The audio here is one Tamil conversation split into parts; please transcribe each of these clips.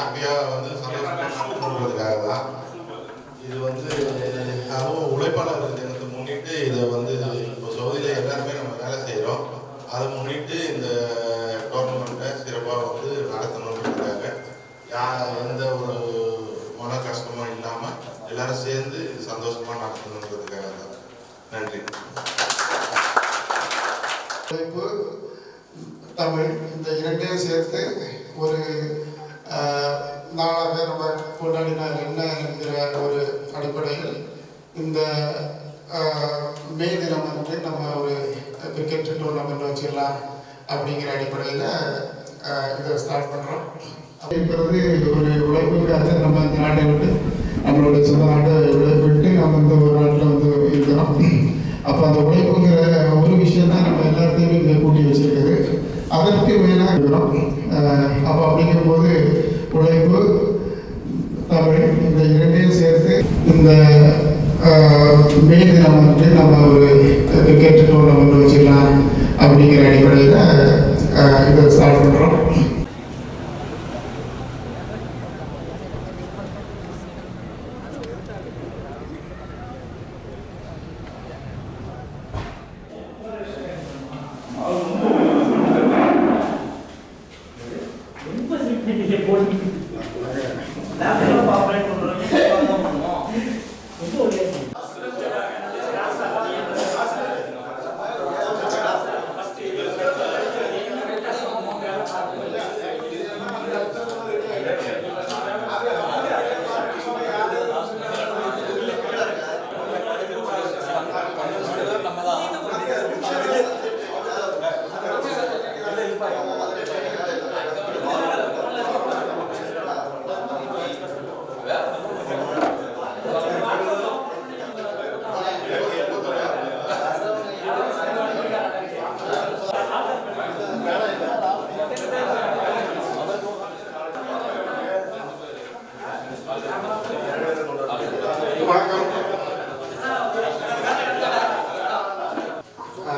ஹாப்பியாக வந்து சந்தோஷமாக நடத்தணுன்றதுக்காக தான். இது வந்து அதுவும் உழைப்பாளர் தினத்தை முன்னிட்டு இதை வந்து இப்போ சவுதியில் எல்லாருமே நம்ம வேலை செய்கிறோம். அதை முன்னிட்டு இந்த டோர்னமெண்ட்டை சிறப்பாக வந்து நடத்தணுன்றதுக்காக எந்த ஒரு மன கஷ்டமும் இல்லாமல் எல்லாரும் சேர்ந்து இது சந்தோஷமாக நடத்தணுன்றதுக்காக தான். நன்றி. உழைப்பு, தமிழ் இந்த இரண்டையும் சேர்த்து ஒரு நாளாக நம்ம கொண்டாடினால் என்ன என்கிற ஒரு அடிப்படையில் இந்த மே தினம் வந்து நம்ம ஒரு கிரிக்கெட் டூர்னமெண்ட் வச்சிடலாம் அப்படிங்கிற அடிப்படையில் இதை ஸ்டார்ட் பண்ணுறோம். அப்படிங்கிறது ஒரு உழைப்புக்காக நம்ம இந்த நாட்டை விட்டு நம்மளோட சொந்த நாட்டை விட்டு நம்ம இந்த ஒரு நாட்டில் வந்து இருக்கிறோம். அப்போ அந்த உழைப்புங்கிற ஒரு விஷயம் தான் நம்ம எல்லாத்தையுமே இங்கே கூட்டி வச்சிருக்குது. அதற்கு மேலாக இருக்கிறோம். அப்போ அப்படிங்கும்போது உழைப்பு, தமிழ் இந்த இரண்டையும் சேர்த்து இந்த மே தினம் வந்து நம்ம ஒரு கிரிக்கெட் டூர்னமெண்ட் வச்சுக்கலாம் அப்படிங்கிற அடிப்படையில் இதை ஸ்டார்ட் பண்ணுறோம்.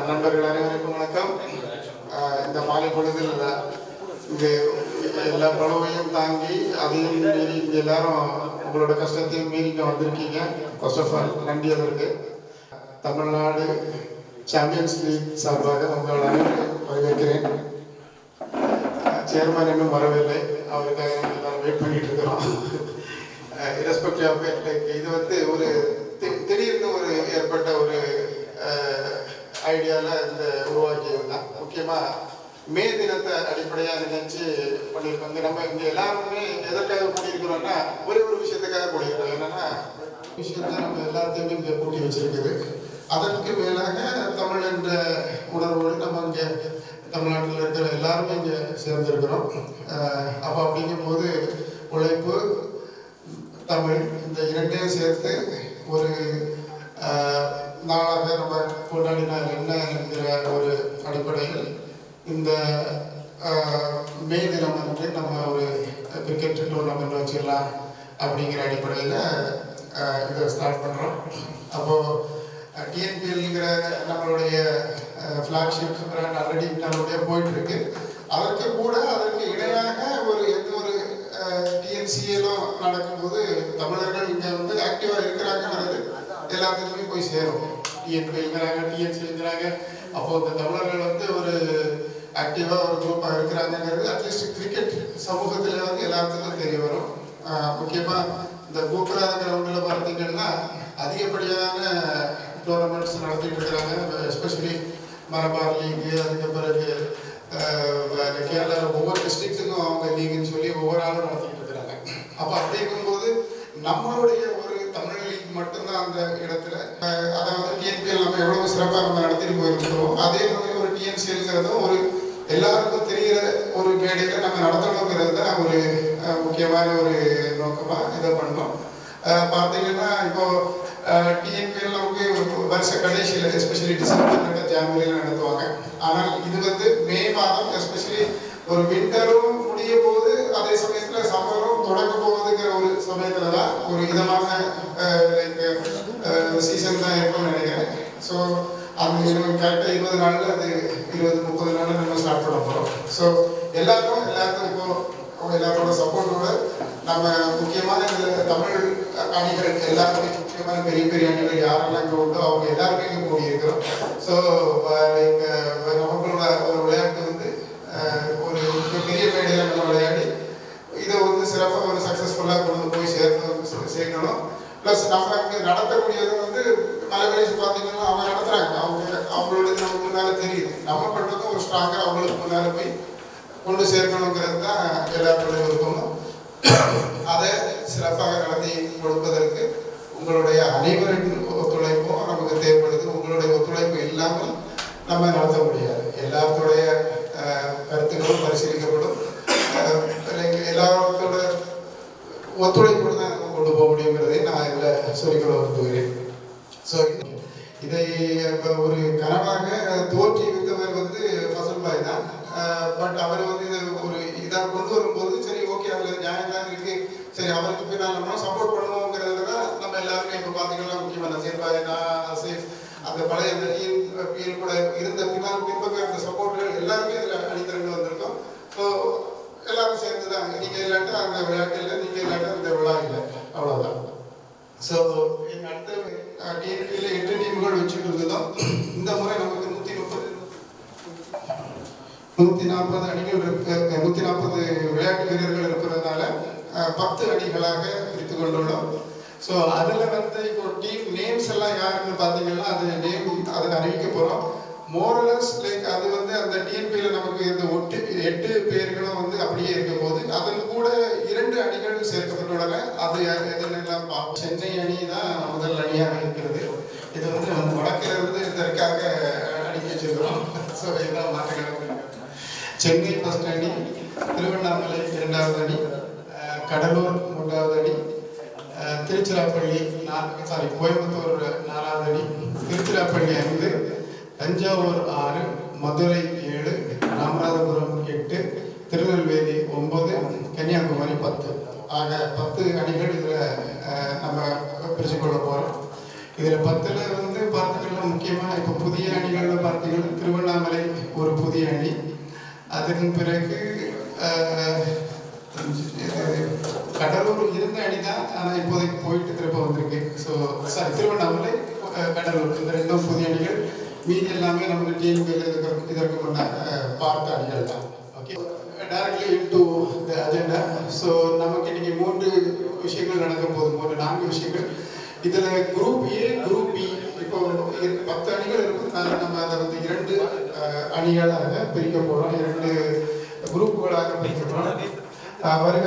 நண்பர்கள் அனைவருக்கும் வணக்கம். இந்த மாலை பொழுதில் இது எல்லா பழமையும் தாங்கி அதையும் மீறி இங்கே எல்லாரும் உங்களோட கஷ்டத்தையும் மீறி இங்கே வந்திருக்கீங்க. ஃபர்ஸ்ட் ஆஃப் ஆல் நன்றி. அதற்கு தமிழ்நாடு சாம்பியன்ஸ் லீக் சார்பாக உங்கள் அனைவரையும் வரவேற்கிறேன். சேர்மன் இன்னும் வரவில்லை, அவருக்காக எல்லாரும் வெயிட் பண்ணிட்டு இருக்கிறோம். இரஸ்பெக்டிவ் ஆஃப் இது வந்து ஒரு திடீர்னு ஒரு ஏற்பட்ட ஒரு ஐடியாவில் இந்த உருவாக்கியதுதான். முக்கியமாக மே தினத்தை அடிப்படையாக நினைச்சு பண்ணியிருக்கோங்க. நம்ம இங்கே எல்லாருமே எதற்காக கூடியிருக்கிறோம்னா ஒரே ஒரு விஷயத்துக்காக கூடியிருக்கிறோம். என்னன்னா விஷயத்த நம்ம எல்லாத்தையுமே இங்கே கூட்டி வச்சிருக்குது. அதற்கு மேலாக தமிழ் என்ற உணர்வோடு நம்ம இங்கே தமிழ்நாட்டில் இருக்கிற எல்லாருமே இங்கே சேர்ந்திருக்கிறோம். அப்போ அப்படிங்கும்போது உழைப்பு, தமிழ் இந்த இரண்டையும் சேர்த்து ஒரு நாளாக நம்ம கொண்டாடினால் என்ன என்கிற ஒரு அடிப்படையில் இந்த மே தினம் வந்து நம்ம ஒரு கிரிக்கெட் டூர்னமெண்ட் வச்சிடலாம் அப்படிங்கிற அடிப்படையில் இதை ஸ்டார்ட் பண்ணுறோம். அப்போது டிஎன்பிஎல்ங்கிற நம்மளுடைய ஃப்ளாக்ஷிப் பிராண்ட் ஆல்ரெடி நம்மளுடைய போயிட்டுருக்கு. அதற்கு கூட அதற்கு இணையாக எந்த ஒரு டிஎன்சிஏலும் நடக்கும்போது தமிழர்கள் இங்கே வந்து ஆக்டிவாக இருக்கிறாங்கிறது எல்லாத்துக்குமே போய் சேரும். டிஎன்பிஎல்ங்கிறாங்க, டிஎன்சிங்கிறாங்க. அப்போது இந்த தமிழர்கள் வந்து ஒரு ஆக்டிவாக ஒரு குரூப்பாக இருக்கிறாங்கிறது அட்லீஸ்ட் கிரிக்கெட் சமூகத்தில் வந்து எல்லாத்துக்கும் தெரிய வரும். முக்கியமாக இந்த கூப்பிடாத கிரவுண்டில் பார்த்தீங்கன்னா அதிகப்படியான டோர்னமெண்ட்ஸ் நடத்திட்டு இருக்கிறாங்க. எஸ்பெஷலி மலபார் லீக்கு, அதுக்கு பிறகு கேரளாவில் ஒவ்வொரு டிஸ்ட்ரிக்ட்டுக்கும் அவங்க லீக்குன்னு சொல்லி ஒவ்வொரு ஆளும் நடத்திட்டு இருக்கிறாங்க. அப்போ அப்படி இருக்கும்போது நம்மளுடைய ஒரு தமிழ் லீக் மட்டும்தான் அந்த இடத்துல, அதாவது டிஎன்பிஎல் நம்ம எவ்வளவு சிறப்பாக நம்ம நடத்திட்டு போயிருக்கிறோம், அதே மாதிரி ஒரு டிஎன்சிஎல்ங்கிறதும் ஒரு எல்லாருக்கும் தெரிகிற ஒரு மேடையில் நம்ம நடத்தணுங்கிறது தான் ஒரு முக்கியமான ஒரு நோக்கமாக இதை பண்ணோம். பார்த்தீங்கன்னா இப்போ டிஎன்பிஎல் நமக்கு வருஷ கடைசியில் எஸ்பெஷலி டிசம்பர் ஜனவரியில் நடத்துவாங்க. ஆனால் இது வந்து மே மாதம் எஸ்பெஷலி ஒரு விண்டரும் முடிய போது, அதே சமயத்தில் சம்மரும் தொடங்க போகுதுங்கிற ஒரு சமயத்தில் தான் ஒரு இதமான சீசன் தான் இருக்கும்னு நினைக்கிறேன். ஸோ அது கரெக்டாக 20 நாளில் அது 20-30 நாளில் நம்ம ஸ்டார்ட் பண்ண போகிறோம். ஸோ எல்லாருக்கும் இப்போ எல்லாரோட சப்போர்ட்டோட நம்ம முக்கியமான இந்த தமிழ் அணிகள் எல்லாருமே முக்கியமான பெரிய பெரிய அணிகள் யாரெல்லாம் இங்கே உண்டோ அவங்க எல்லாருமே இங்கே கூடியிருக்கிறோம். ஸோ இங்கே நமக்குள்ள ஒரு விளையாட்டு வந்து ஒரு பெரிய மேடையில் நம்ம விளையாடி இதை வந்து சிறப்பாக ஒரு சக்ஸஸ்ஃபுல்லாக கொண்டு போய் சேர்க்கணும். ப்ளஸ் நம்ம இங்கே நடத்தக்கூடியது வந்து மலைவேசி பார்த்தீங்கன்னா அவங்க நடத்துகிறாங்க, அவங்களோட நமக்கு முன்னால் தெரியுது. நம்ம பண்ணுறதும் ஒரு ஸ்ட்ராங்காக அவங்களுக்கு முன்னால் போய் கொண்டு சேர்க்கணுங்கிறது தான் எல்லாருடைய விருப்பமும். அதை சிறப்பாக நடத்தி கொடுப்பதற்கு உங்களுடைய அனைவரின் ஒத்துழைப்பும் நமக்கு தேவைப்படுது. உங்களுடைய ஒத்துழைப்பு இல்லாமல் நம்ம நடத்த முடியாது. எல்லாத்துடைய கருத்துக்களும் பரிசீலிக்கப்படும். எல்லாத்தோட ஒத்துழைப்பு தான் நம்ம கொண்டு போக முடியுங்கிறதை நான் இதில் சொல்லிக்கொள்ள விரும்புகிறேன். ஸோ இதை ஒரு கனவாக தோற்றி இருந்தவர் வந்து ஃபசல் பாய் தான். பட் அவர் வந்து இதை ஒரு இதாக கொண்டு வரும்போது சரி ஓகே அதில் நியாயம் தான் இருக்கு, சரி அவருக்கு பின்னால் நம்ம சப்போர்ட் பண்ணுவோங்கிறத தான் நம்ம எல்லாருமே இப்போ பார்த்தீங்கன்னா முக்கியமாக நசீர் பாய், நான் அசீஃப், அந்த பழைய அந்த பிஎல் கூட இருந்த பின்பக்க அந்த சப்போர்ட்டுகள் எல்லாருமே இதில் அணிதிரண்டு வந்திருக்கோம். ஸோ எல்லாரும் சேர்ந்து தான் நீங்கள் இல்லாட்டா அந்த விளையாட்டு இல்லை, நீங்கள் இல்லாட்டா அந்த விழா இல்லை, அவ்வளோதான். ஸோ எங்கள் அடுத்த டிஎன்பியில் 8 டீம்கள் வச்சுட்டு இருந்தோம். இந்த முறை நமக்கு 140 அணிகள் 140 விளையாட்டு வீரர்கள் இருக்கிறதுனால 10 அணிகளாக பிரித்து கொண்டுள்ளோம். ஸோ அதில் வந்து இப்போ டீம் நேம்ஸ் எல்லாம் யாருன்னு பார்த்தீங்கன்னா அது நேம் அதில் அறிவிக்க போகிறோம். மோரலஸ் லைக் அது வந்து அந்த டிஎன்பியில் நமக்கு இந்த 8 பேர்களும் வந்து அப்படியே இருக்கும் போது அதில் கூட 2 அணிகள் சேர்க்கப்பட்டுள்ளன. அது எதெல்லாம் பார்ப்போம். சென்னை அணி தான் முதல் அணியாக இருக்கிறது. இது வந்து நம்ம வடக்கிலிருந்து இதற்காக அனுப்பி வச்சிருக்கிறோம். ஸோ இதெல்லாம் மாற்றங்கள். சென்னை ஃபர்ஸ்ட் அணி, திருவண்ணாமலை 2வது அணி, கடலூர் 3வது அணி, திருச்சிராப்பள்ளி கோயம்புத்தூர் 4வது அணி, திருச்சிராப்பள்ளி 5, தஞ்சாவூர் 6, மதுரை 7, ராமநாதபுரம் 8, திருநெல்வேலி 9, கன்னியாகுமரி 10. ஆக 10 அணிகள் இதில் நம்ம பிரித்து கொள்ள போகிறோம். இதில் 10ல் வந்து பார்த்துக்கலாம் முக்கியமாக இப்போ புதிய அணிகளில் பார்த்தீங்கன்னா திருவண்ணாமலை ஒரு புதிய அணி. அதன் பிறகு கடலூர் இருந்த அணி தான், ஆனால் இப்போதைக்கு போயிட்டு திரும்ப வந்திருக்கு. ஸோ திருவண்ணாமலை, கடலூர் இந்த 2 புதிய அணிகள். மீதி எல்லாமே நம்ம டிஎன்பியில் இதற்கு முன்னாடி பார்த்த அணிகள் தான். Okay, directly into the agenda. So நமக்கு இன்னைக்கு 3 விஷயங்கள் நடக்க போகுது, 4 விஷயங்கள். இதில் குரூப் ஏ, குரூப் பி, இப்போ 10 அணிகள் இருக்கிறதுனால நம்ம அதை வந்து 2 அணிகளாக பிரிக்க போகிறோம், 2 குரூப்புகளாக பிரிக்க போகிறோம். வருக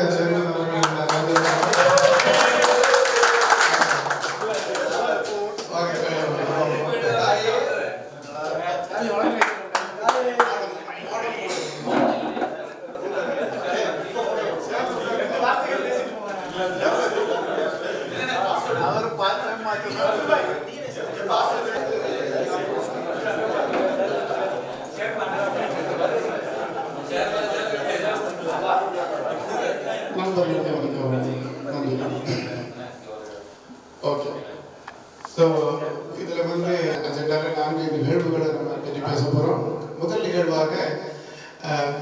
ஓகே. ஸோ இதில் வந்து அஜெண்டாவில் 4 நிகழ்வுகளை நம்ம பற்றி பேச போகிறோம். முதல் நிகழ்வாக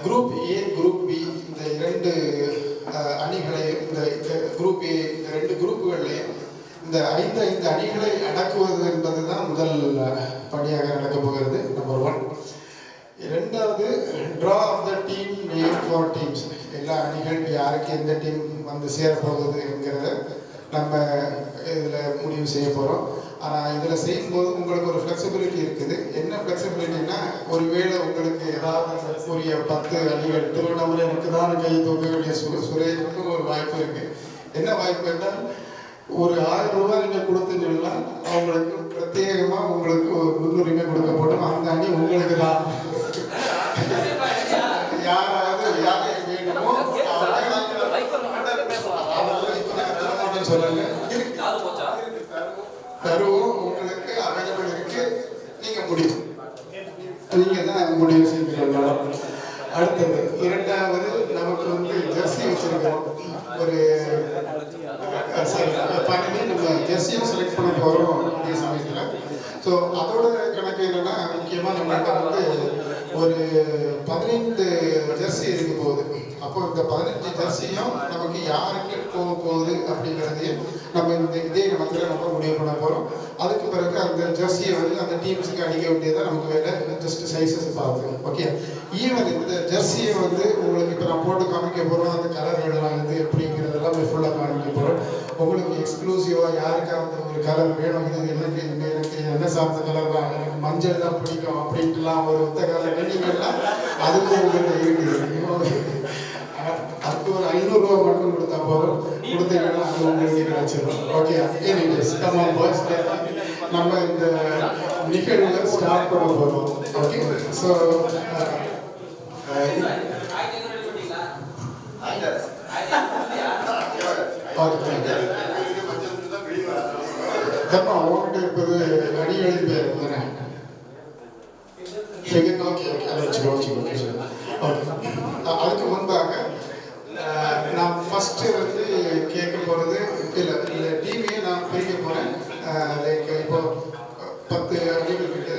குரூப் ஏ, குரூப் பி இந்த 2 அணிகளையும், இந்த குரூப் ஏ இந்த 2 குரூப்புகளையும் இந்த 5 அணிகளை அடக்குவது என்பது தான் முதல் படியாக நடக்கப் போகிறது. நம்பர் 1. 2வது draw of the team name for teams. எல்லா அணிகள் யாருக்கு எந்த டீம் வந்து சேரப்போகுது என்கிறத நம்ம இதில் முடிவு செய்ய போகிறோம். ஆனால் இதில் செய்யும்போது உங்களுக்கு ஒரு ஃப்ளெக்சிபிலிட்டி இருக்குது. என்ன ஃப்ளெக்சிபிலிட்டின்னா, ஒருவேளை உங்களுக்கு ஏதாவது கூறிய 10 அணிகள் திருவண்ணாமலை எனக்கு தான் கை தூக்க வேண்டிய சுரேஷுக்கும் ஒரு வாய்ப்பு இருக்குது. என்ன வாய்ப்பு என்றால், ஒரு 1000 ரூபாய் நீங்கள் கொடுத்தீங்கன்னா அவங்களுக்கு பிரத்யேகமாக உங்களுக்கு ஒரு முன்னுரிமை கொடுக்கப்படும். அந்த அணி உங்களுக்கு தான். யாராவது வேணுமோ சொல்லுங்க, தருவோம். உங்களுக்கு அவைலபிள் இருக்கு, நீங்க முடிவு தான் முடிவு செய்கிறீங்களா. அடுத்தது 2வது நமக்கு வந்து ஜெர்சி வச்சிருக்கிறோம். ஒரு பண்ணி நம்ம ஜெர்சியும் செலக்ட் பண்ண போகிறோம் அதே சமயத்தில். ஸோ அதோட கணக்கு என்னன்னா, முக்கியமாக நம்மகிட்ட வந்து ஒரு 15 ஜெர்சி இருக்க போகுது. அப்போ இந்த 15 ஜெர்சியும் நமக்கு யாருக்கு போக போகுது அப்படிங்கிறதையும் நம்ம இதே கணக்கில் நம்ம முடிவு பண்ண போகிறோம். அதுக்கு பிறகு அந்த ஜெர்சியை வந்து அந்த டீம்ஸுக்கு அடிக்க வேண்டியதை நமக்கு வேலை ஜஸ்ட் சைஸஸ் பார்க்குது. ஓகே, ஈவன் இந்த ஜெர்சியை வந்து உங்களுக்கு இப்போ நான் போட்டு காமிக்க போகிறோம். அந்த கலர்கள்லாம் வந்து எப்படிங்கிறதெல்லாம் ஃபுல்லாக காமிக்க போகிறோம். உங்களுக்கு எக்ஸ்க்ளூசிவாக யாருக்காவது ஒரு கலர் வேணும், இது எனக்கு என்ன சார்ந்த கலர் தான், எனக்கு மஞ்சள் தான் பிடிக்கும் அப்படின்ட்டுலாம் ஒரு ஒத்த கலர் வேண்டிங்கன்னா அதுக்கும் உங்கள்கிட்ட இருக்குது. அதுக்கு ஒரு 500 ரூபா மட்டும் கொடுத்தா போதும், கொடுத்தீங்கன்னா அது உங்களுக்கு கிடைச்சிடும். Okay, anyways come on boys, நம்ம இந்த நிகழ்வுல ஸ்டார்ட் பண்ண போகிறோம். ஓகே, ஸோ கர்மா உங்ககிட்ட இருப்பது அடிகளின் பேர் தானே? ஓகே ஓகே, அதை வச்சுக்கோ வச்சுக்கோ. ஓகே, அதுக்கு முன்பாக நான் ஃபஸ்ட்டு வந்து கேட்க போகிறது இல்லை டீமையே நான் பிரிக்க போகிறேன். லைக் இப்போ 10 அடிகள் கிட்ட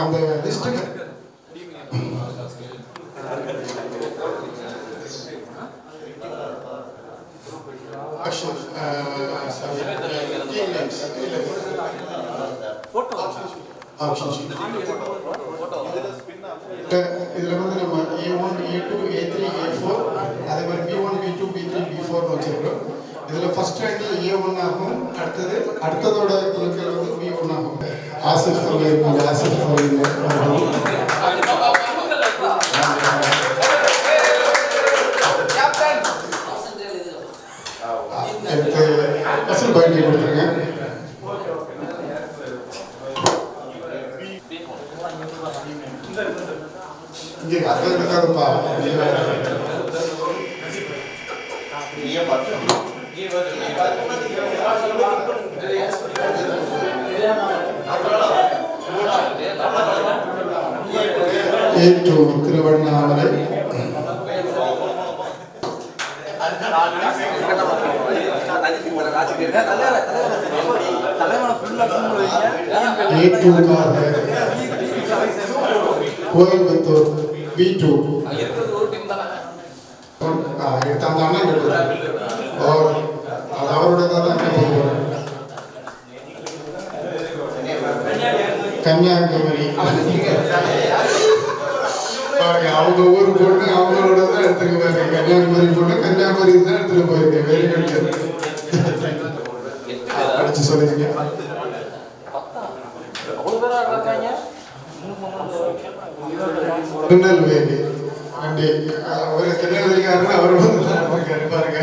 அந்த லிஸ்ட்டு இதுல வந்து நம்ம A1, A2, A3, A4 அதே மாதிரி B1, B2, B3, B4 வச்சிருக்கோம். இதுல ஃபர்ஸ்ட் ரேங்க் A1 ஆகும். அடுத்ததோட குழுக்கள் வந்து B1 ஆகும். ஆசிஃப் அவர்கள் ஆசிஃப் அசல் பயிற்சி கொடுத்துருங்க. இங்கே அதான் இருக்காதுப்பா. A2 திருவண்ணாமலை, கோயம்புத்தூர் B2 அந்த அண்ணன் அவரோட தான் கன்னியாகுமரி அவங்க ஊர் பொண்ணு அவங்களோட தான் எடுத்துட்டு போயிருக்கேன். கன்னியாகுமரி பொண்ணு கன்னியாகுமரி தான் எடுத்துட்டு போயிருக்கேன். வெரி குட், அடிச்சு சொல்லிருங்க. திருநெல்வேலி நன்றி. ஒரு திருநெல்வேலிக்காரன் அவர் வந்து பாருங்க.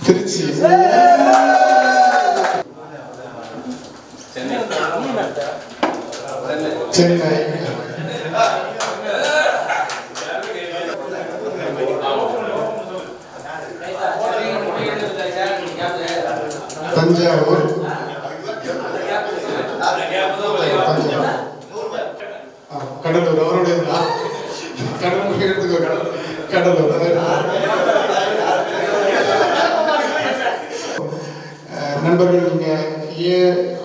திருச்சி, சென்னை, தஞ்சாவூர், கடலூர் அவருடைய கடலூர் எடுத்துக்கோ. கடலூர் நண்பர்கள், நீங்க ஏ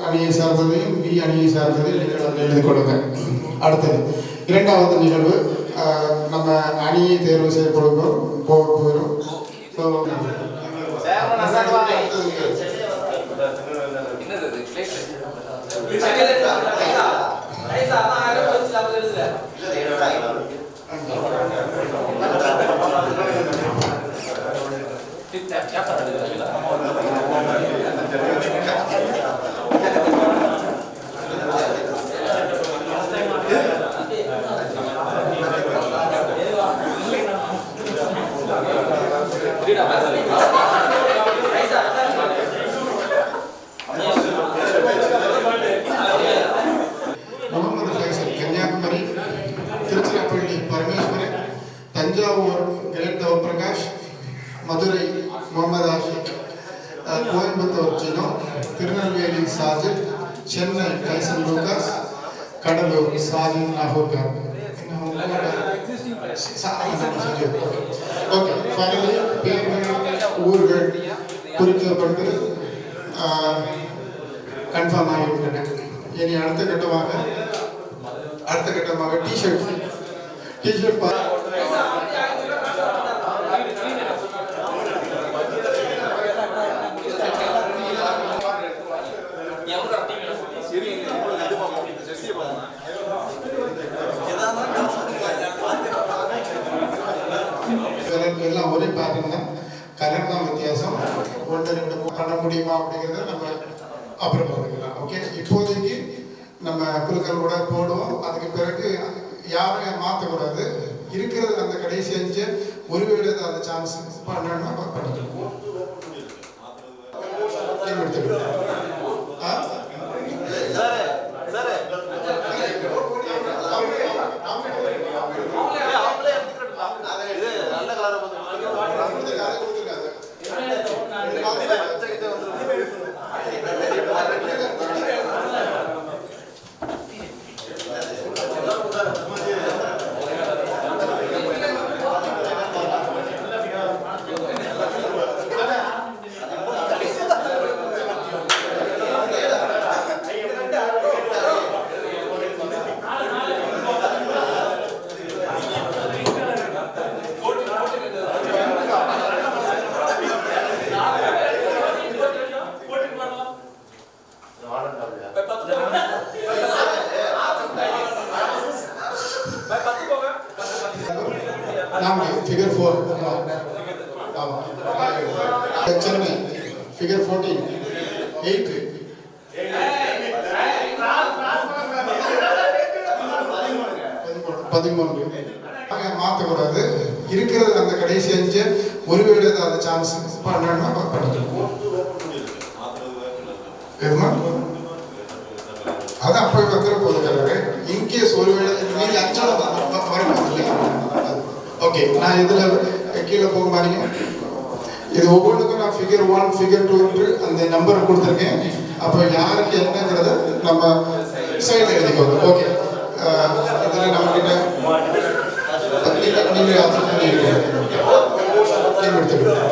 அணியை சார்ந்ததையும் பி அணியை சார்ந்ததையும் நீங்கள் எழுதி கொடுங்க. அடுத்தது இரண்டாவது நிகழ்வு, நம்ம அணியை தேர்வு செய்ய போகிறோம். Kanyakumari, Tiruchirappalli Parameswaran, Thanjavur great Prakash, Madurai Mohammed Ashiq, Coimbatore Jino, Tirunelveli Sajith, Chennai Tyson Lucas, Cuddalore Sajith Nagoorkar. Okay, finally பேர்கள் ஊர்கள் குறிக்கப்பட்டு கன்ஃபார்ம் ஆகிவிட்டன. இனி அடுத்த கட்டமாக டிஷர்ட் எல்லாம் ஒரே பேட்டர்ன் தான், கலர் தான் வித்தியாசம். 1-2 பண்ண முடியுமா அப்படிங்கிறத நம்ம அப்புறம் பார்த்துக்கலாம். ஓகே, இப்போதைக்கு நம்ம குழுக்கள் கூட போடுவோம். அதுக்கு பிறகு யாரும் மாற்றக்கூடாது. இருக்கிறது அந்த கடைசி 5 ஒருவேளை அந்த சான்ஸ் பண்ணணும்னா பண்ணிக்கலாம். Figure 4. Chennai. Figure 14. 8. மாற்றக்கூடாது. இருக்கிறது அந்த கடைசி 5 ஒருவேளை அந்த சான்ஸ் பண்ணணும்னா பண்ணிக்கலாம். அது அப்போ வந்துட போகுது. இன்கேஸ் ஒருவேளை மீதி 5 வரணும் இல்லையா? ஓகே, நான் இதில் கீழே போக பாருங்க. இது ஒவ்வொன்றுக்கும் நான் ஃபிகர் 1 ஃபிகர் 2 அந்த நம்பரை கொடுத்துருக்கேன். அப்போ யாருக்கு என்னங்கிறத நம்ம சைடில் எழுதிக்கோங்க. ஓகே, இதில் நம்மகிட்ட நீங்கள் எடுத்துக்கணும்.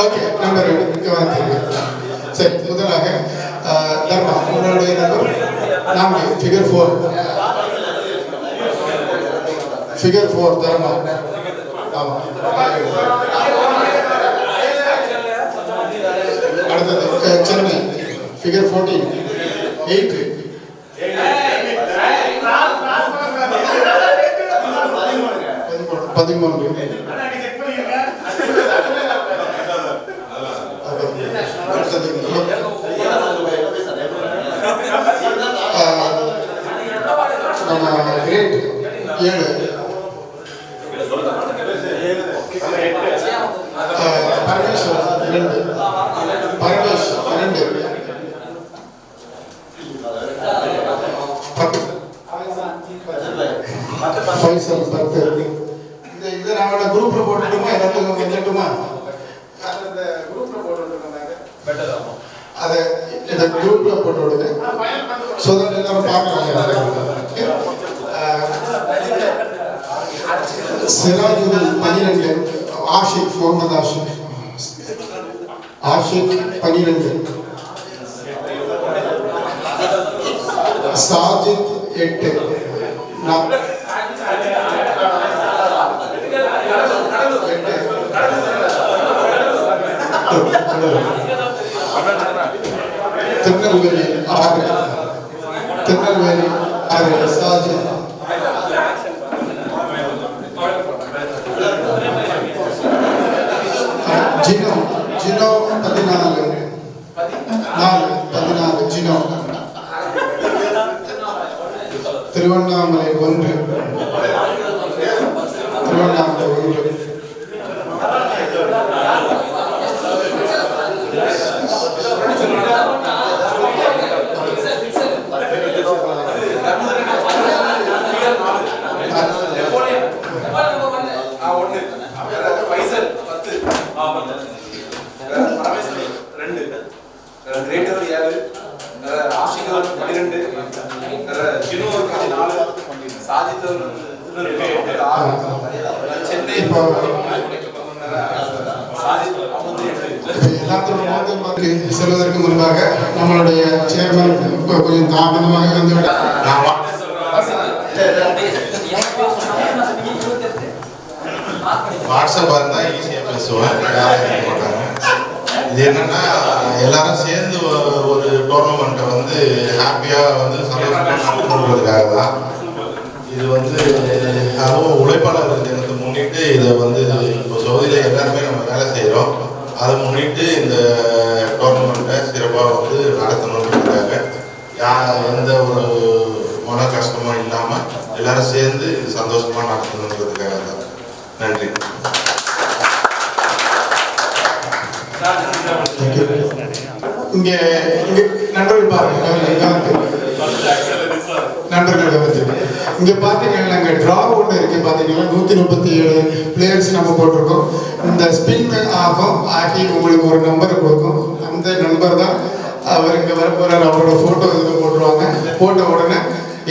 ஓகே, நம்பர் சரி. முதலாக தர்மா, உங்களுடைய நம்பர் 4 ஃபிகர் 4 தர்மா. ஆமாம், அடுத்தது சென்னை ஃபிகர் 14 8. கிரேட் 7. பரமேஷ் 2. ஃபைசல் 10. இதை நான் குரூப்ல போட்டுட்டுமா எல்லாத்துக்கும் வந்துட்டுமா? அந்த குரூப்ல போட்டுருக்கோம். அதை இந்த குரூப்ல போட்டு விடுங்க. ஸோ தட் எல்லாரும் பார்க்கலாம். சிராஜுதீன் 12. ஆஷிக் முகமது ஆஷிக் 12. சாஜித் 8. திருநெல்வேலி 6. திருநெல்வேலி சாஜித். ஜினோ 14 ஜினோ. திருவண்ணாமலை 1 திருவண்ணாமலை 1. செல்வதற்கு முன்பாக நம்மளுடைய சேர்மன் கொஞ்சம் தாமதமாக வந்துவிட்டார். வாட்ஸ்அப் இருந்தால் ஈஸியாக பேசுவேன். இது என்னன்னா எல்லாரும் சேர்ந்து ஒரு டோர்னமெண்ட்டை வந்து ஹாப்பியாக வந்து சந்தோஷப்படுறதுக்காக தான். இது வந்து அதுவும் உழைப்பாளர் தினத்தை முன்னிட்டு இதை வந்து இப்போ சவுதியில் எல்லாருமே நம்ம வேலை செய்கிறோம். அதை முன்னிட்டு இந்த டோர்னமெண்ட்டை சிறப்பாக வந்து நடத்தணுன்றதுக்காக எந்த ஒரு மன கஷ்டமும் இல்லாமல் எல்லாரும் சேர்ந்து இது சந்தோஷமாக நடத்தணுன்றதுக்காக தான். நன்றி. இங்கே நண்பர்கள் பாருங்க, நண்பர்கள் கவனிச்சு இங்க பாத்தீங்கன்னா நாங்க டிரா ஒன்று இருக்கு. பாத்தீங்கன்னா 137 பிளேயர்ஸ் நம்ம போட்டிருக்கோம். இந்த ஸ்பின் ஆகி உங்களுக்கு ஒரு நம்பர் கொடுக்கும். அந்த நம்பர் தான் அவர் இங்க வர போறாரு. அவரோட போட்டோ இதில் போட்டுருவாங்க. போட்ட உடனே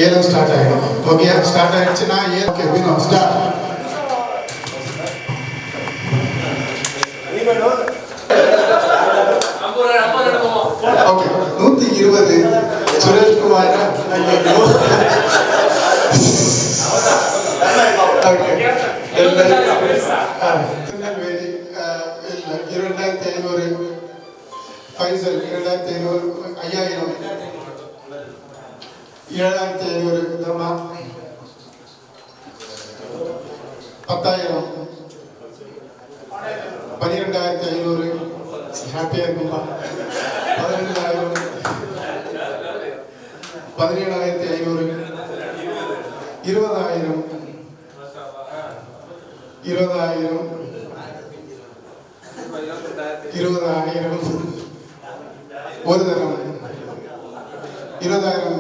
ஏலம் ஸ்டார்ட் ஆகிடும். ஓகே, ஸ்டார்ட் ஆயிடுச்சுன்னா ஸ்டார்ட். ஓகே, 120 சுரேஷ்குமார். திருநெல்வேலி 2500. ஃபைசல் 2500. 5000. 7500. தர்மா 10000. 12500. ஹாப்பியா இருக்குமா? 15000. 17500. 20000. 20000. 20000. ஒரு தரம் 20000.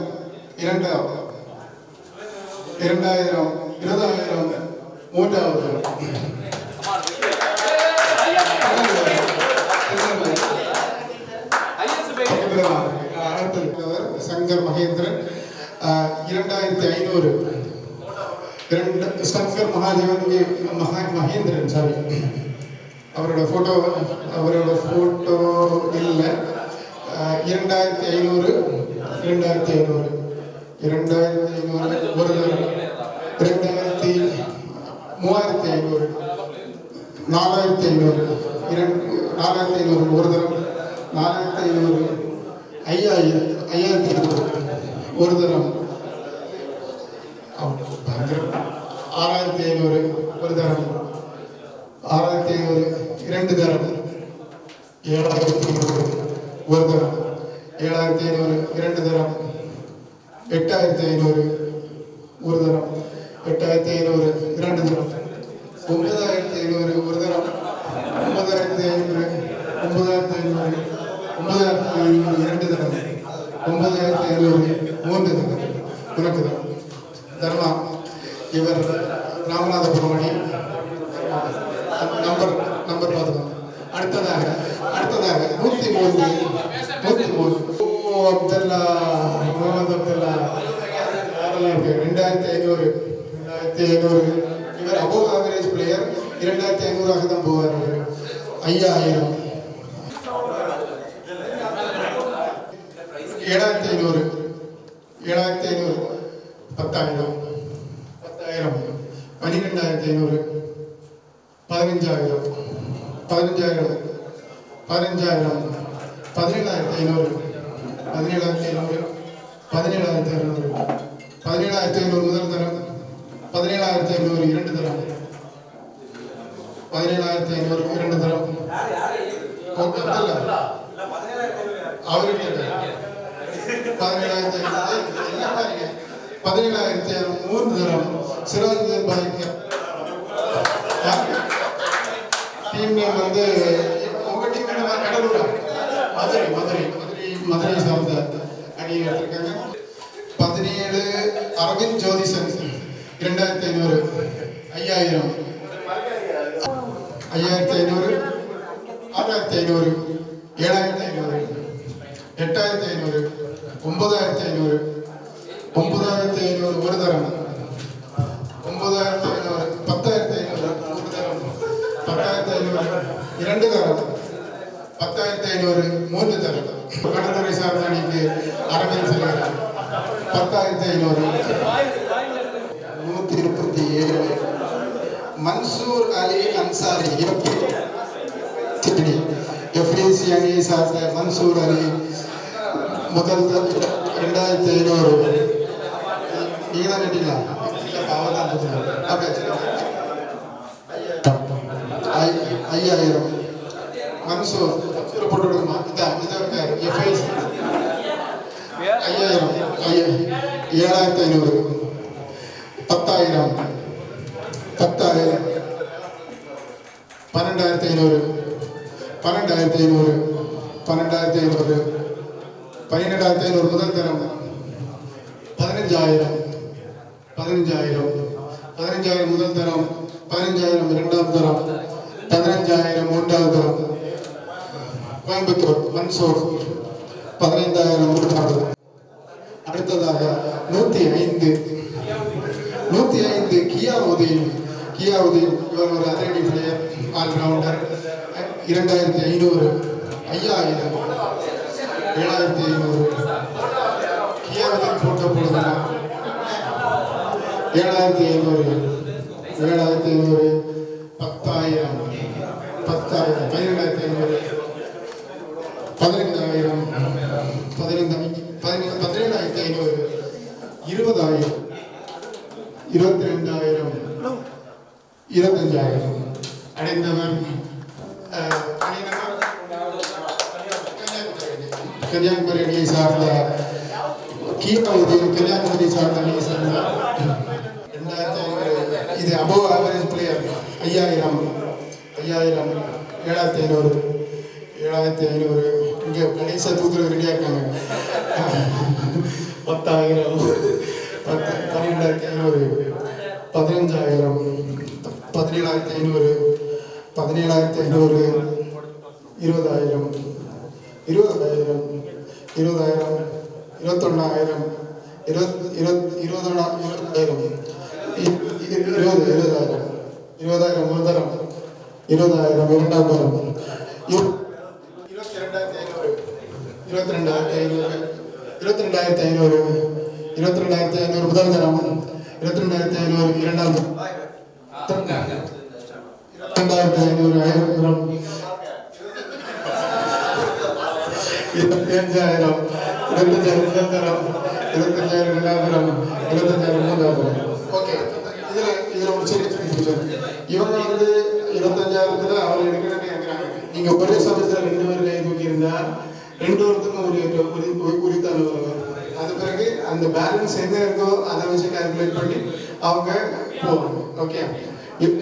2000. 2000. 20000. மூன்றாவது தரம் சங்கர் மகேந்திரன் 2500. சங்கர் மகேந்திரன் சாரி, அவரோட போட்டோ இல்லை. 2500. 2500. 2500. ஒரு தரம் 3500. 4500. 4500. ஒரு தரம் 4500. 5000. ஒரு தரம் 6500. ஒரு தரம் 6500. 2 தரம் 7500. ஒரு தரம் 7500. 2 தரம் 8500. ஒரு தரம் 8500. 2 தரம் 9500. ஒரு தரம் 9500. 9500. 9500. 2 தரம் 9500. 3 தரம். உனக்கு தான் தர்மா. இவர் ராமநாதபுரம் அணி. நம்பர் பார்த்துக்கோங்க. அடுத்ததாக 103. அப்துல்லா, முகமது அப்துல்லா 2500. இவர் அபோவ் ஆவரேஜ் பிளேயர். 2500 தான் போவார். 5000. 7500. 7500. 10000. 10000. 12500. 15000. 15000. 15000. 17500. 17500. 17,500 17,500 முதல் தரம் 17,500 இரண்டு தரம் 17,500 இரண்டு தரம் அவருக்கு 17,500 மூன்று தரம் சிராஜுதீன் பாய்க்கு டீம் நேம் வந்து உங்க டீம் கடலூரா மதுரை சார்ந்த அணி எடுத்திருக்காங்க. 17 அரவிந்த் ஜோதிசன் 2,500 5,000 5,500 6,500 7,500 8,500 9,500 9,500 ஒரு தரம் 9,500 10,500 ஒரு தரம் 10,500 இரண்டு தரம் 10,500 மூன்று தரம் கடற்கரை சார்ந்த அணிக்கு அரவிந்த் செல்கிறார் 10,500 127 மன்சூர் அலி அன்சாரி எஃப்டிசி அணியை சார்ந்த மன்சூர் அலி முதல் 2,500 நீங்க தான் கேட்டீங்களா? அவர் தான் 5,000 மன்சூர் போட்டு விடுமா இதான் இருக்காரு எஃப்ஐசி 5,000 7,500 10,000 12,500 12,500 12,500 முதல் தரம் 15,000 முதல் தரம் 15,000 இரண்டாம் தரம் 15,000 மூன்றாவது தரம் கோயம்புத்தூர் மன்சூர் 15,000 மூன்றாவது. அடுத்ததாக 105 கியாவுதீன் இவர் ஒரு அதிரடி பிளேயர் ஆல்ரவுண்டர் 2,500 5,000 7,500 கியாவுதீன் போட்ட பொழுது 7,500 10,000 12,500 17,500 20,000 22,000 25,000 அடைந்தவர் கன்னியாகுமரி அணியை சார்ந்த கீழாவுதீன் கன்னியாகுமரி சார்ந்த அணியை சார்ந்த 2,500 இது அபோவ் ஆவரேஜ் பிளேயர் 5,000 7,500 இங்கே கடைசியாக தூக்குறது ரெடியாக இருக்காங்க 10,000 12,500 15,000 17,500 17,500 20,000 21,000 20,000 ஒரு தரம் 20,000 இரண்டாம் தரம் 22,500 முதல் தரம் 22,500 இரண்டாம் தரம் 22,500 ஆயிரம் தரம் 25,000 முதல் தரம் 25,000 இரண்டாம் தரம் 25,000 மூன்றாம் தரம். ஓகே, இதுல ஒரு சிறிய இவங்க வந்து 25,000 அவர் எடுக்கணும்னு இருக்கிறாங்க. நீங்க ஒரே சமயத்தில் 2 பேர் கை தூக்கி இருந்தா 2 பேருக்கும் உரித்தான அது பிறகு அந்த பேலன்ஸ் என்ன இருக்கோ அதை வச்சு கால்குலேட் பண்ணி அவங்க போவாங்க. ஓகே,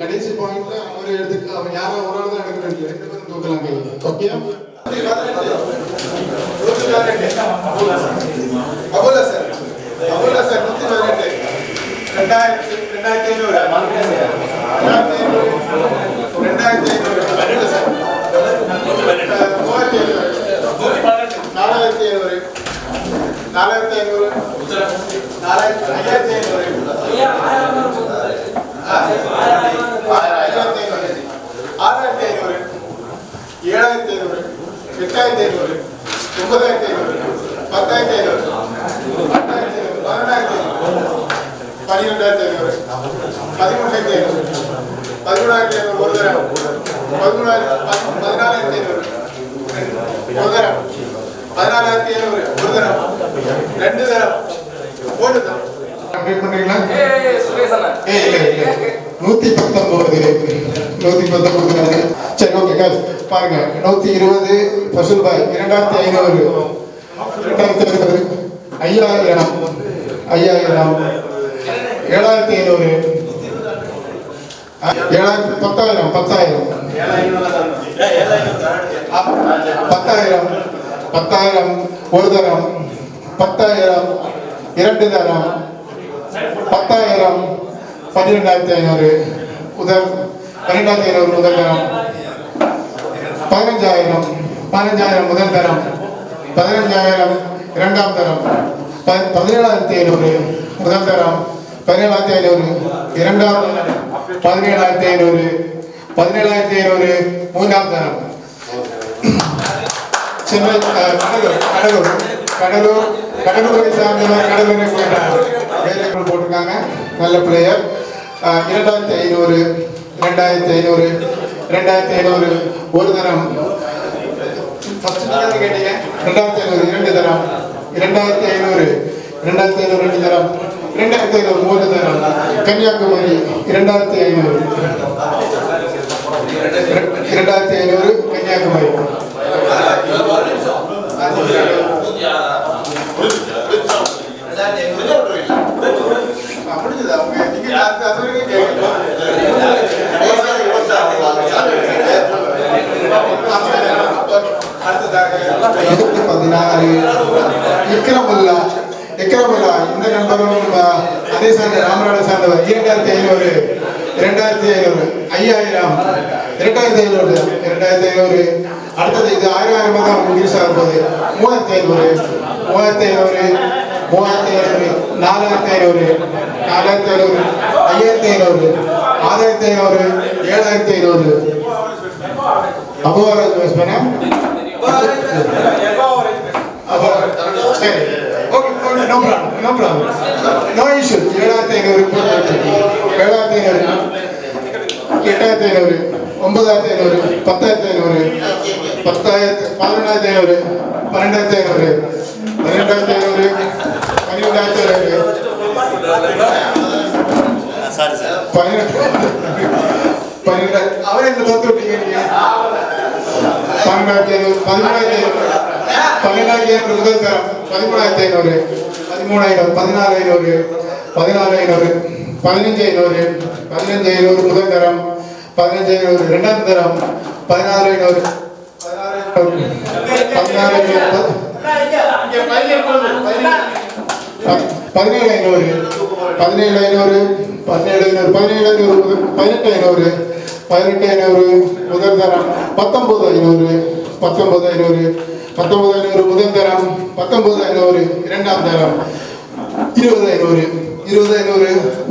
கடைசி பாயிண்ட்ல ஒரு எடுத்துக்கு அவங்க யாரோ ஒரு ஆள் தான் எடுக்கிறது 2 பேரும் தூக்கலாம் கை. ஓகே, அபுல்லா சார் 118 2,500 14,500 ஒரு தரம் அப்டேட் பண்றீங்களா? இல்ல 119 சரி ஓகே காசு பாருங்க 120 ஃபசல் பாய் 2500 5000 7500 10,000 ஒரு தரம் 10,000 இரண்டு தரம் 10,000 12,500 12,500 முதல் தரம் 15,000 முதல் தரம் 15,000 இரண்டாம் தரம் 17,500 முதல் தரம் 17,500 இரண்டாம் 17,500 மூன்றாம் தரம் சென்னை கடலூரை சார்ந்தவர் கடலூரை போட்டிருக்காங்க நல்ல பிளேயர் 2,500 ஒரு தரம் கேட்டீங்க 2,500 இரண்டு தரம் 2,500 ரெண்டு தரம் 2,500 மூன்று தரம் கன்னியாகுமரி 2,500 கன்னியாகுமரி இக்ரமுல்லா இந்த நண்பரும் அதே சார்ந்த ராமநாடு சார்ந்தவர் 2,500 2,500 அடுத்தது இது 1000 தான் இங்கிலீஷ் ஆகும்போது 3,500 4,500 5,500 6,500 7,500 அபோவரேஜ் பேஸ் பண்ண சரி okay no problem no issue 7,500 7,500 8,500 9,500 10,500 11,500 12,500 அவரை இந்த தோத்து விட்டீங்க நீங்க 12,500 முதல் தரம் 13,500 14,500 15,500 முதல் தரம் 15,500 இரண்டாம் தரம் 16,500 முதல் தரம் 19,500 முதல் தரம் 19,500 இரண்டாம் தரம் 20,500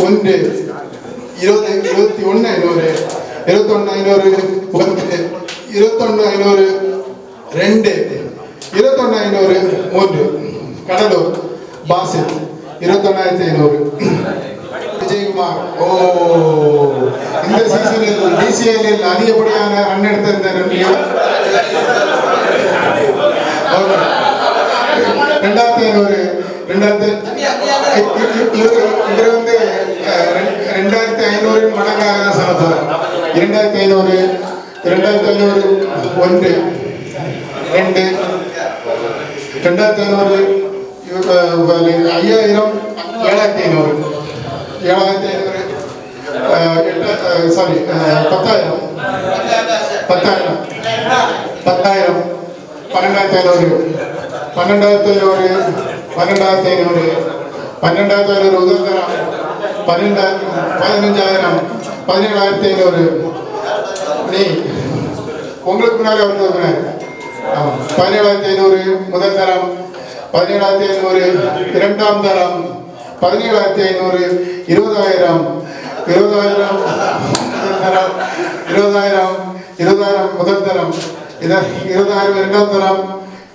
ஒன்று 21,500 21,500 ரெண்டு 21,500 மூன்று கடலூர் பாசில் 21,500 விஜயகுமார் இந்த சீசனில் டிசிஎல்லில் அதிகப்படியான ரன் எடுத்த இந்த 2,500 இவர் வந்து 2,500 மடங்காக தான் சமத்தார் 2,500 ஒன்று ரெண்டு 2,500 5,000 7,500 சாரி 10,000 12,500 12,500 உதவிதரம் 15,000 17,500 நீ உங்களுக்கு முன்னாடி வந்து 17,500 முதல் தரம் 17,500 இரண்டாம் தரம் 17,500 20,000 முதல் தரம் 20,000 இரண்டாம் தரம்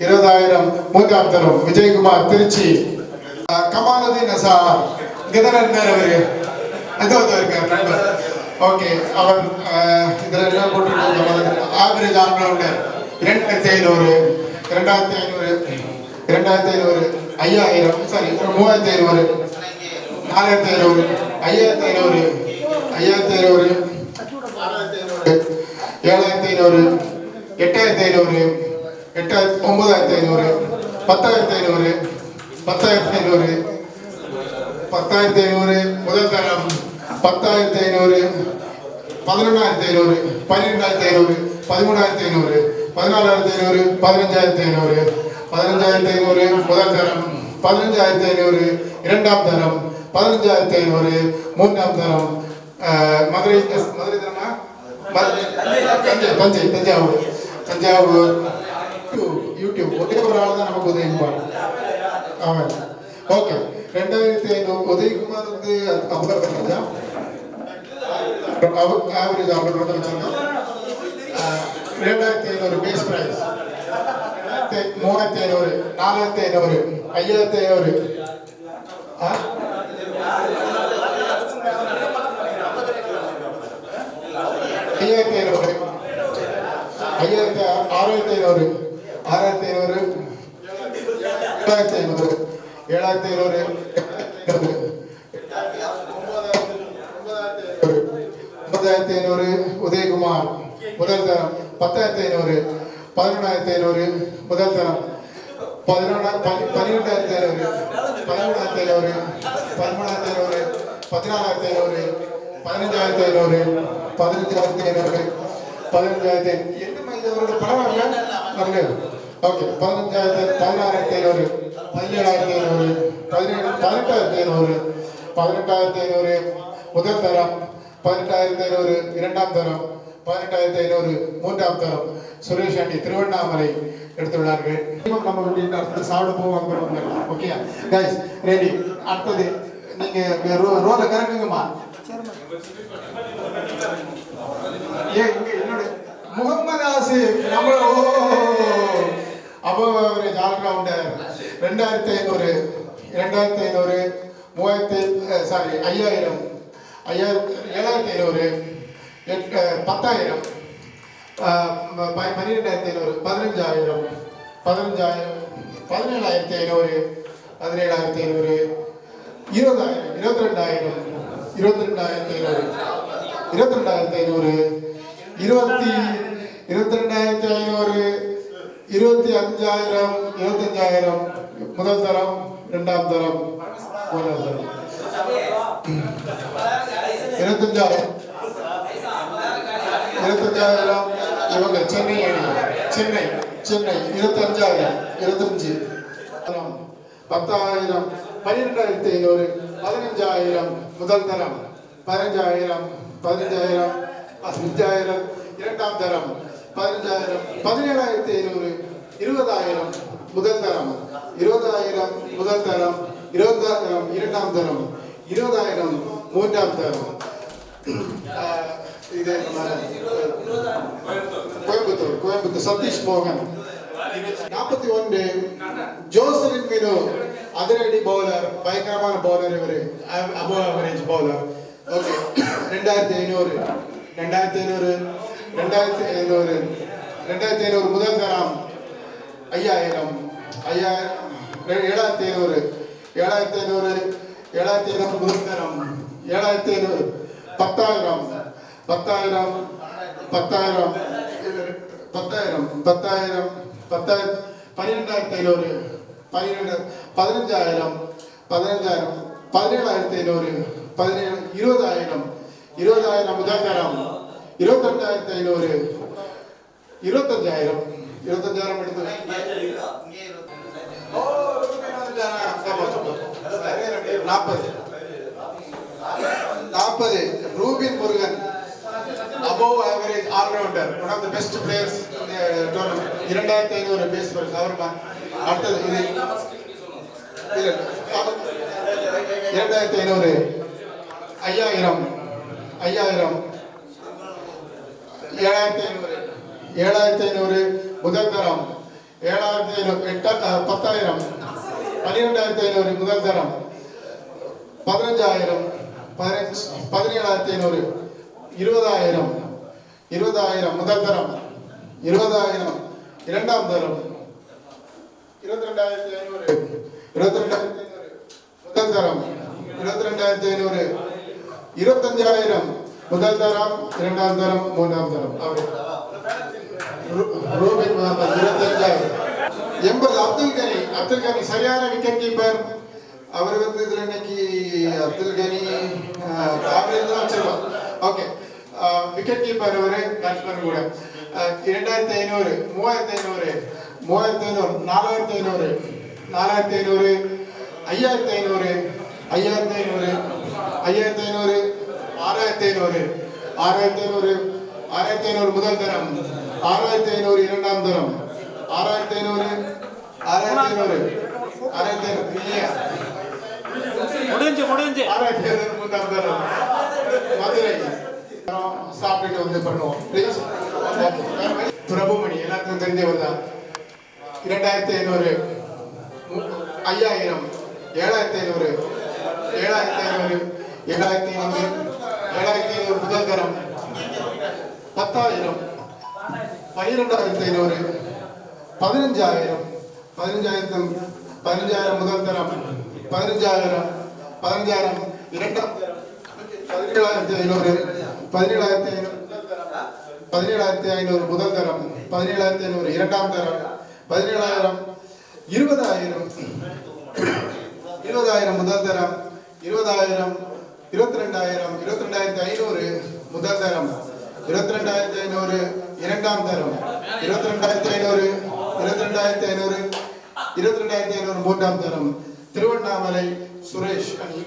20,000 மூன்றாம் தரம் விஜயகுமார் திருச்சி கமாலுதீன் அசார் இங்கதான் இருந்தார் அவரு இருக்கார் ஓகே அவர் இதில் என்ன போட்டு ஆவரேஜ் ஆல்ரவுண்டர் 2,500 2,500 5000 சாரி 3500 4500 5500 5500 7500 8500 9500 10500 10500 10500 முதல் தரம் 10500 11,500 12,500 13,500 14,500 15,500 15,500 முதல் தரம் 15,500 இரண்டாம் தரம் 15,500 மூன்றாம் தரம் மதுரை தரமா தஞ்சாவூர் யூடியூப் ஒரே ஒரு ஆள் தான் நமக்கு உதவிக்குமார் ஆமாம் ஓகே 2,500 உதவிக்குமார் வந்து ஆவரேஜ் ஆர்டர் வந்து வச்சிருக்கோம் 2,500 பேஸ் பிரைஸ் 3,500 4,500 5,500 5,500 6,500 7,500 9,500 உதயகுமார் முதல் தரம் 10,500 11,500 முதல் தரம் 12,500 13,500 14,500 15,500 15,500 என்னமா இது ஒரு பரவாயில்ல ஓகே 16,500 17,500 18,500 18,500 முதல் தரம் 18,500 இரண்டாம் தரம் 18,500 மூன்றாம் தரம் சுரேஷ் ஆண்டி திருவண்ணாமலை எடுத்துள்ளார்கள் நம்ம வீட்டில் அடுத்து சாப்பிட போவாங்க ஓகே கைஸ் ரெடி அடுத்தது நீங்க ரோல கறக்குங்கம்மா என்னோட முகமது ஆசிப் நம்ம அபோவ் ஆவரேஜ் ஆல்ரவுண்டர் 2,500 3,000 சாரி 5,000 7,500 10,000 12,500 15,000 17,500 17,500 22,000 22,500 22,500 22,500 25,000 முதல் தரம் இரண்டாம் தரம் மூன்றாம் தரம் 25,000 இவங்க சென்னை 25,000 25 10,000 12,500 15,000 முதல் தரம் 15,000 15,000 இரண்டாம் தரம் 15,000 17,500 20,000 முதல் தரம் 20,000 முதல் தரம் 20,000 இரண்டாம் தரம் 20,000 மூன்றாம் தரம் இது கோயம்புத்தூர் சதீஷ் மோகன் 41 ஜோசலின் மீனோ அதிரடி பவுலர் பயங்கரமான பவுலர் இவரு அபோவ் ஆவரேஜ் பவுலர் ஓகே 2,500 முதல் தரம் 5,000 7,500 முதல் தரம் 7,500 10,000 12,500 15,000 17,500 20,000 முதல் தரம் 22,500 25,000 எடுத்து 40 Rubin Murugan above average all rounder one of the best players in the tournament 2,500 base players அவர் அடுத்தது இது இல்ல 2,500 5,000 7,500 முதல் தரம் 7,500 10,000 12,500 முதல் தரம் 15,000 17,500 20,000 முதல் தரம் 20,000 இரண்டாம் தரம் 22,500 22,500 முதல் தரம் 22,500 25,000 முதல் தரம் இரண்டாம் தரம் மூன்றாம் தரம் ரூபின் முகமது 25,000 80 அப்துல் கனி சரியான விக்கெட் கீப்பர் அவர் வந்து இதுல இன்னைக்கு அப்துல் கனி ஆவரேஜ் தான் வச்சிருக்கோம் ஓகே விக்கெட் கீப்பர் அவரு பேட்ஸ்மேன் கூட 2,500 3,500 4,500 5,500 5,500 6,500 முதல் தரம் 6,500 இரண்டாம் தரம் 6,500 முடிஞ்சு 6,500 மூன்றாம் தரம் மதுரை சாப்பிட்டு வந்து பண்ணுவோம் பிரபுமணி எல்லாத்துக்கும் தெரிஞ்சவர் தான் 2,500 5,000 7,500 முதல் தரம் 10,000 12,500 15,000 முதல் தரம் 15,000 இரண்டாம் 17,500 முதல் தரம் 17,500 இரண்டாம் தரம் 17,000 20,000 முதல் தரம் 20,000 22,500 முதல் தரம் 22,500 இரண்டாம் தரம் 22,500 மூன்றாம் தரம் திருவண்ணாமலை சுரேஷ் அணி